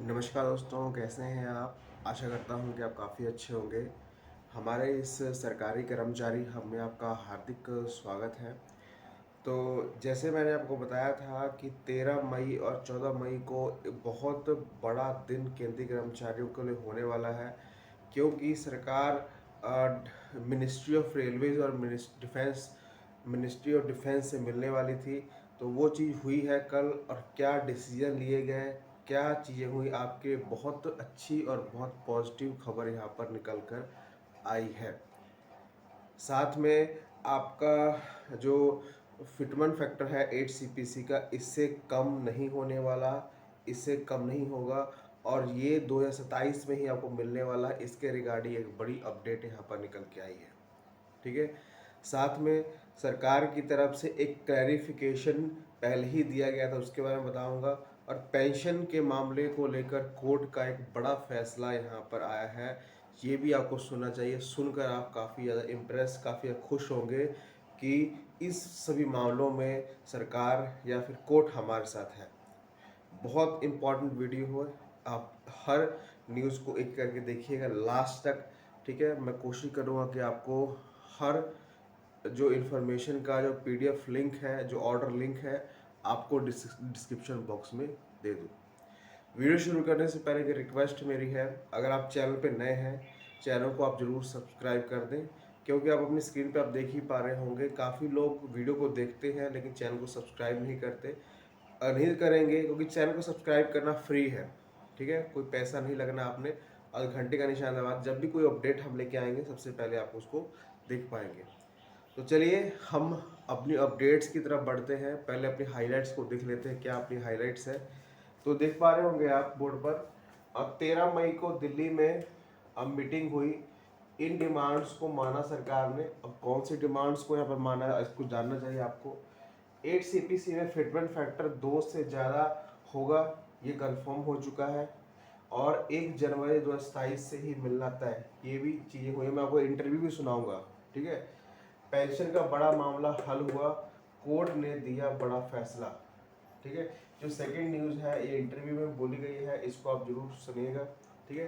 नमस्कार दोस्तों, कैसे हैं आप? आशा करता हूं कि आप काफ़ी अच्छे होंगे। हमारे इस सरकारी कर्मचारी हब में आपका हार्दिक स्वागत है। तो जैसे मैंने आपको बताया था कि 13 मई और 14 मई को बहुत बड़ा दिन केंद्रीय कर्मचारियों के लिए होने वाला है, क्योंकि सरकार मिनिस्ट्री ऑफ रेलवेज और मिनिस्ट्री ऑफ डिफेंस से मिलने वाली थी। तो वो चीज़ हुई है कल, और क्या डिसीजन लिए गए, क्या चीज़ें हुई, आपके बहुत अच्छी और बहुत पॉजिटिव खबर यहाँ पर निकल कर आई है। साथ में आपका जो फिटमेंट फैक्टर है 8 सीपीसी का, इससे कम नहीं होने वाला, इससे कम नहीं होगा, और ये 2027 में ही आपको मिलने वाला है। इसके रिगार्डिंग एक बड़ी अपडेट यहाँ पर निकल के आई है। ठीक है। साथ में सरकार की तरफ से एक क्लैरिफिकेशन पहले ही दिया गया था, उसके बारे में बताऊंगा। और पेंशन के मामले को लेकर कोर्ट का एक बड़ा फैसला यहाँ पर आया है, ये भी आपको सुनना चाहिए। सुनकर आप काफ़ी ज़्यादा इम्प्रेस, काफ़ी ज़्यादा खुश होंगे कि इस सभी मामलों में सरकार या फिर कोर्ट हमारे साथ है। बहुत इम्पॉर्टेंट वीडियो है, आप हर न्यूज़ को एक करके देखिएगा लास्ट तक। ठीक है, मैं कोशिश करूँगा कि आपको हर जो इन्फॉर्मेशन का जो पीडीएफ लिंक है, जो ऑर्डर लिंक है, आपको डिस्क्रिप्शन बॉक्स में दे दूँ। वीडियो शुरू करने से पहले एक रिक्वेस्ट मेरी है, अगर आप चैनल पे नए हैं, चैनल को आप ज़रूर सब्सक्राइब कर दें, क्योंकि आप अपनी स्क्रीन पे आप देख ही पा रहे होंगे काफ़ी लोग वीडियो को देखते हैं लेकिन चैनल को सब्सक्राइब नहीं करते। नहीं करेंगे क्योंकि चैनल को सब्सक्राइब करना फ्री है। ठीक है, कोई पैसा नहीं लगना आपने, और घंटे का निशान दबा, जब भी कोई अपडेट हम लेके आएंगे सबसे पहले आप उसको देख पाएंगे। तो चलिए हम अपनी अपडेट्स की तरफ बढ़ते हैं। पहले अपनी हाइलाइट्स को देख लेते हैं, क्या अपनी हाइलाइट्स है। तो देख पा रहे होंगे आप बोर्ड पर, अब 13 मई को दिल्ली में अब मीटिंग हुई। इन डिमांड्स को माना सरकार ने। अब कौन सी डिमांड्स को यहाँ पर माना है, इसको जानना चाहिए आपको। 8 सीपीसी में फिटमेंट फैक्टर 2 से ज़्यादा होगा, ये कंफर्म हो चुका है, और 1 जनवरी 2027 से ही मिलना तय, ये भी चीज़ें हुई। मैं आपको इंटरव्यू भी सुनाऊंगा। ठीक है। पेंशन का बड़ा मामला हल हुआ, कोर्ट ने दिया बड़ा फैसला। ठीक है। जो सेकंड न्यूज़ है ये इंटरव्यू में बोली गई है, इसको आप जरूर सुनिएगा। ठीक है।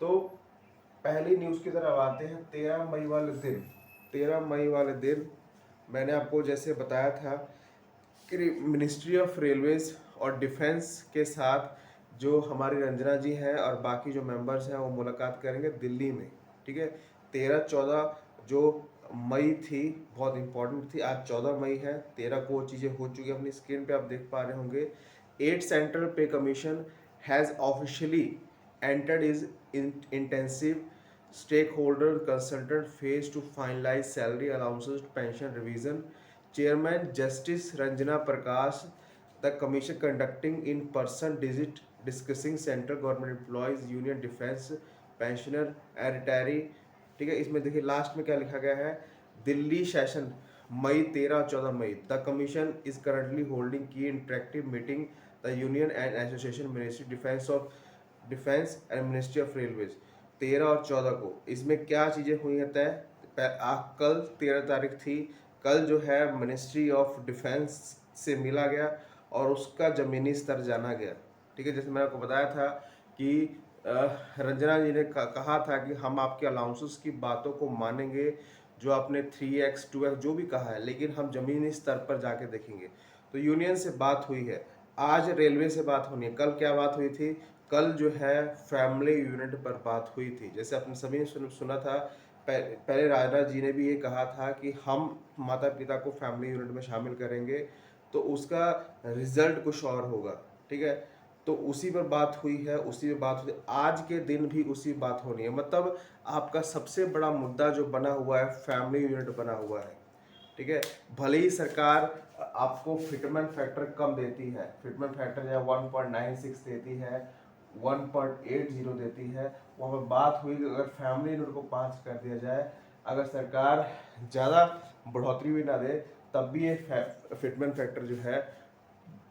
तो पहली न्यूज़ की तरफ आते हैं। 13 मई वाले दिन, 13 मई वाले दिन मैंने आपको जैसे बताया था कि मिनिस्ट्री ऑफ रेलवेज और डिफेंस के साथ जो हमारी रंजना जी हैं और बाकी जो मेंबर्स हैं वो मुलाकात करेंगे दिल्ली में। ठीक है। 13-14 जो मई थी बहुत इंपॉर्टेंट थी, आज 14 मई है। 13 को चीज़ें हो चुकी है, अपनी स्क्रीन पे आप देख पा रहे होंगे। 8 सेंट्रल पे commission has officially entered is intensive stakeholder consultant phase to finalize salary allowances pension revision. Chairman Justice Ranjana Prakash, the commission conducting in person visit discussing central government employees union defense pensioner and retiree। ठीक है। इसमें देखिए last में क्या लिखा गया है, Delhi session मई 13-14 मई। The commission is currently holding की interactive meeting the union and association ministry defence and ministry of railways 13 और 14 को। इसमें क्या चीज़ें हुई हैं तय, कल 13 तारीख थी। कल जो है मिनिस्ट्री ऑफ डिफेंस से मिला गया और उसका ज़मीनी स्तर जाना गया। ठीक है। जैसे मैंने आपको बताया था कि रंजना जी ने कहा था कि हम आपके अलाउंसेस की बातों को मानेंगे, जो आपने 3x 2x जो भी कहा है, लेकिन हम ज़मीनी स्तर पर जाके देखेंगे। तो यूनियन से बात हुई है, आज रेलवे से बात होनी है। कल क्या बात हुई थी, कल जो है फैमिली यूनिट पर बात हुई थी। जैसे आपने सभी ने सुना था, पहले राजा जी ने भी ये कहा था कि हम माता पिता को फैमिली यूनिट में शामिल करेंगे, तो उसका रिजल्ट कुछ और होगा। ठीक है। तो उसी पर बात हुई है, उसी पर बात हुई, आज के दिन भी उसी बात होनी है। मतलब आपका सबसे बड़ा मुद्दा जो बना हुआ है, फैमिली यूनिट बना हुआ है। ठीक है। भले ही सरकार आपको फिटमेंट फैक्टर कम देती है, फिटमेंट फैक्टर या 1.96 देती है, 1.80 देती है, वहाँ पर बात हुई कि अगर फैमिली यूनिट को 5 कर दिया जाए, अगर सरकार ज़्यादा बढ़ोतरी भी ना दे, तब भी ये फिटमेंट फैक्टर जो है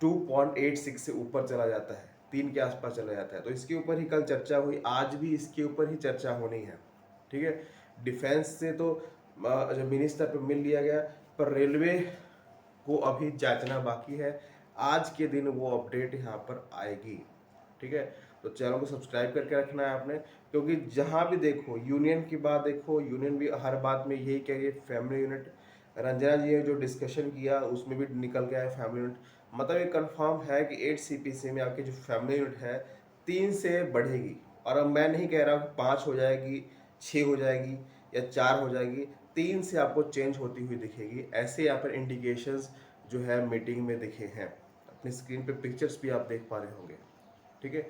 2.86 से ऊपर चला जाता है, 3 के आसपास चला जाता है। तो इसके ऊपर ही कल चर्चा हुई, आज भी इसके ऊपर ही चर्चा होनी है। ठीक है। डिफेंस से तो जमीनी स्तर पर मिल लिया गया, पर रेलवे को अभी जांचना बाकी है। आज के दिन वो अपडेट यहाँ पर आएगी। ठीक है। तो चैनल को सब्सक्राइब करके रखना है आपने, क्योंकि जहाँ भी देखो यूनियन की बात देखो, यूनियन भी हर बात में यही कह रही है फैमिली यूनिट। रंजना जी ने जो डिस्कशन किया उसमें भी निकल गया है फैमिली यूनिट। मतलब ये कंफर्म है कि 8 CPC में आपकी जो फैमिली यूनिट है 3 से बढ़ेगी। और अब मैं नहीं कह रहा हूँ कि 5 हो जाएगी, 6 हो जाएगी या 4 हो जाएगी, 3 से आपको चेंज होती हुई दिखेगी। ऐसे यहाँ पर इंडिकेशंस जो है मीटिंग में दिखे हैं। अपनी स्क्रीन पे पिक्चर्स भी आप देख पा रहे होंगे, ठीक है।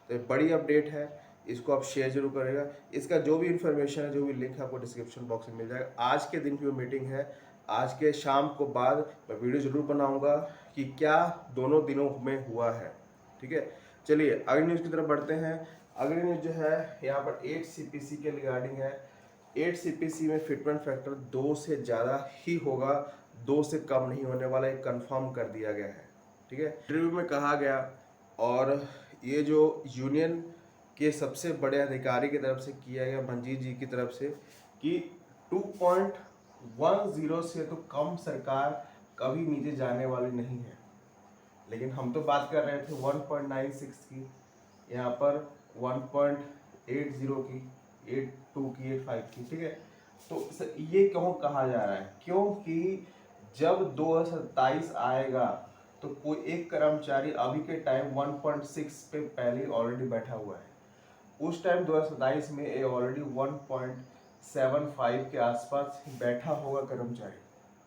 तो ये बड़ी अपडेट है, इसको आप शेयर जरूर करेगा। इसका जो भी इंफॉर्मेशन है, जो भी लिंक है, आपको डिस्क्रिप्शन बॉक्स में मिल जाएगा। आज के दिन की जो मीटिंग है, आज के शाम को बाद मैं वीडियो जरूर बनाऊंगा कि क्या दोनों दिनों में हुआ है, ठीक है। चलिए अगली न्यूज़ की तरफ बढ़ते हैं। अगली न्यूज़ जो है यहाँ पर 8 CPC के रिगार्डिंग है। 8 CPC में फिटमेंट फैक्टर 2 से ज़्यादा ही होगा, 2 से कम नहीं होने वाला, एक कंफर्म कर दिया गया है, ठीक है। इंटरव्यू में कहा गया, और ये जो यूनियन के सबसे बड़े अधिकारी की तरफ से किया गया, मंजीत जी की तरफ से, कि 2.10 से तो कम सरकार कभी नीचे जाने वाली नहीं है। लेकिन हम तो बात कर रहे थे 1.96 की, यहाँ पर 1.80 की, 82 की, 85 की, ठीक है। तो ये क्यों कहा जा रहा है? क्योंकि जब 2027 आएगा तो कोई एक कर्मचारी अभी के टाइम 1.6 पे पहले ऑलरेडी बैठा हुआ है। उस टाइम 2027 में ये ऑलरेडी 1.75 के आसपास बैठा होगा कर्मचारी,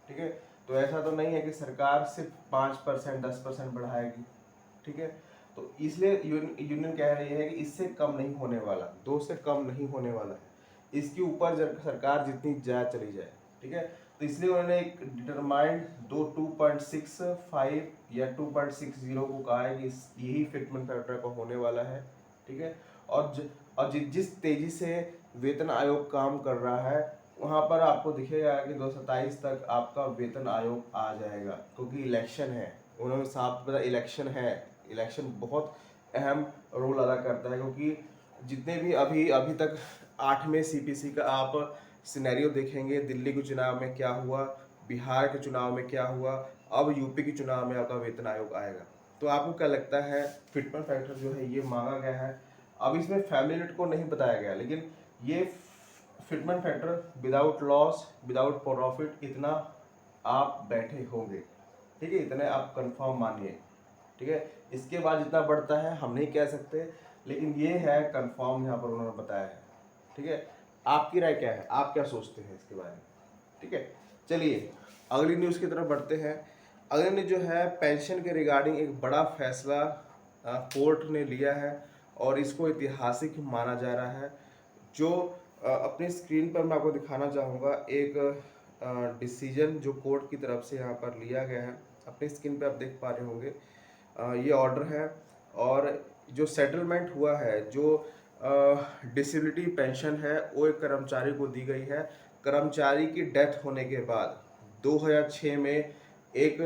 ठीक है। तो ऐसा तो नहीं है कि सरकार सिर्फ 5% 10% बढ़ाएगी, ठीक है। तो इसलिए यूनियन कह रही है कि इससे कम नहीं होने वाला, 2 से कम नहीं होने वाला है। इसके ऊपर सरकार जितनी जाए चली जाए, ठीक है। तो इसलिए उन्होंने एक डिटरमाइंड 2.65 या 2.60 को कहा है कि यही फिटमेंट फैक्टर का होने वाला है, ठीक है। और जिस तेजी से वेतन आयोग काम कर रहा है, वहाँ पर आपको दिखेगा कि 2027 तक आपका वेतन आयोग आ जाएगा, क्योंकि इलेक्शन है। उन्होंने साफ बताया इलेक्शन है, इलेक्शन बहुत अहम रोल अदा करता है, क्योंकि जितने भी अभी तक 8वें CPC का आप सिनेरियो देखेंगे, दिल्ली के चुनाव में क्या हुआ, बिहार के चुनाव में क्या हुआ, अब यूपी के चुनाव में आपका वेतन आयोग आएगा। तो आपको क्या लगता है फिटमेंट फैक्टर जो है ये मांगा गया है? अब इसमें फैमिली यूनिट को नहीं बताया गया, लेकिन ये fitment factor without loss without profit इतना आप बैठे होंगे, ठीक है, इतने आप कंफर्म मानिए, ठीक है। इसके बाद जितना बढ़ता है हम नहीं कह सकते, लेकिन ये है कंफर्म यहाँ पर उन्होंने बताया है, ठीक है। आपकी राय क्या है, आप क्या सोचते हैं इसके बारे में, ठीक है। चलिए अगली न्यूज़ की तरफ बढ़ते हैं। अगली न्यूज़ जो है पेंशन के रिगार्डिंग एक बड़ा फैसला कोर्ट ने लिया है, और इसको ऐतिहासिक माना जा रहा है। जो अपनी स्क्रीन पर मैं आपको दिखाना चाहूँगा एक डिसीजन जो कोर्ट की तरफ से यहाँ पर लिया गया है। अपनी स्क्रीन पे आप देख पा रहे होंगे, ये ऑर्डर है, और जो सेटलमेंट हुआ है, जो डिसेबिलिटी पेंशन है, वो एक कर्मचारी को दी गई है। कर्मचारी की डेथ होने के बाद 2006 में एक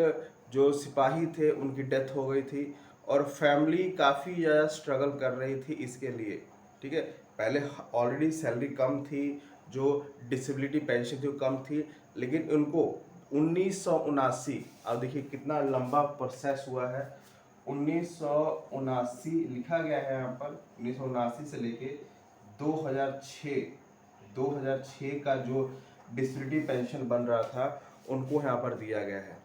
जो सिपाही थे उनकी डेथ हो गई थी, और फैमिली काफ़ी ज़्यादा स्ट्रगल कर रही थी इसके लिए, ठीक है। पहले ऑलरेडी सैलरी कम थी, जो डिसेबिलिटी पेंशन थी वो कम थी, लेकिन उनको 1979, अब देखिए कितना लंबा प्रोसेस हुआ है, 1979 लिखा गया है यहाँ पर, 1979 से लेके 2006 का जो डिसेबिलिटी पेंशन बन रहा था उनको यहाँ पर दिया गया है,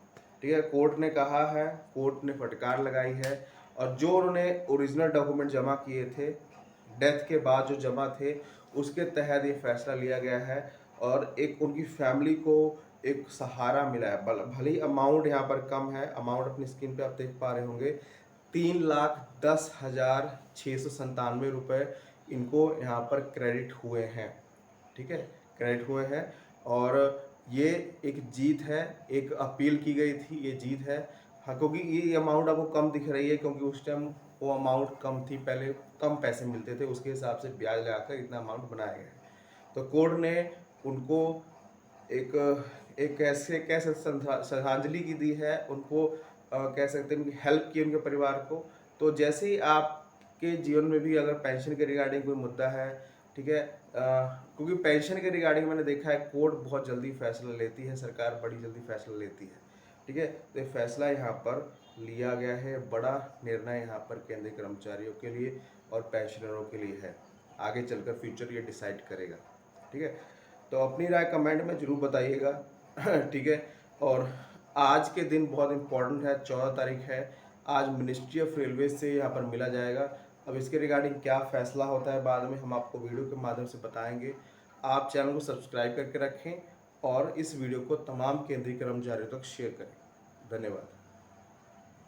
ठीक है। कोर्ट ने कहा है, कोर्ट ने फटकार लगाई है, और जो उन्होंने ओरिजिनल डॉक्यूमेंट जमा किए थे डेथ के बाद जो जमा थे उसके तहत ये फैसला लिया गया है, और एक उनकी फैमिली को एक सहारा मिला है। भले ही अमाउंट यहाँ पर कम है, अमाउंट अपनी स्क्रीन पे आप देख पा रहे होंगे, 3,10,697 इनको यहाँ पर क्रेडिट हुए हैं, ठीक है, क्रेडिट हुए हैं। और ये एक जीत है, एक अपील की गई थी, ये जीत है। हाँ, क्योंकि ये अमाउंट आपको कम दिख रही है, क्योंकि उस टाइम वो अमाउंट कम थी, पहले कम पैसे मिलते थे, उसके हिसाब से ब्याज लगाकर इतना अमाउंट बनाया गया है। तो कोर्ट ने उनको एक एक कैसे श्रद्धांजलि की दी है, उनको कह सकते हैं हेल्प की उनके परिवार को। तो जैसे ही आपके जीवन में भी अगर पेंशन के रिगार्डिंग कोई मुद्दा है, ठीक है, क्योंकि पेंशन के रिगार्डिंग मैंने देखा है कोर्ट बहुत जल्दी फैसला लेती है, सरकार बड़ी जल्दी फैसला लेती है, ठीक है। तो ये फैसला यहाँ पर लिया गया है। बड़ा निर्णय यहाँ पर केंद्रीय कर्मचारियों के लिए और पेंशनरों के लिए है। आगे चलकर फ्यूचर ये डिसाइड करेगा। ठीक है, तो अपनी राय कमेंट में ज़रूर बताइएगा। ठीक है, और आज के दिन बहुत इम्पोर्टेंट है, 14 तारीख है। आज मिनिस्ट्री ऑफ रेलवे से यहाँ पर मिला जाएगा। अब इसके रिगार्डिंग क्या फैसला होता है बाद में हम आपको वीडियो के माध्यम से बताएंगे। आप चैनल को सब्सक्राइब करके रखें और इस वीडियो को तमाम केंद्रीय कर्मचारियों तक शेयर करें। धन्यवाद।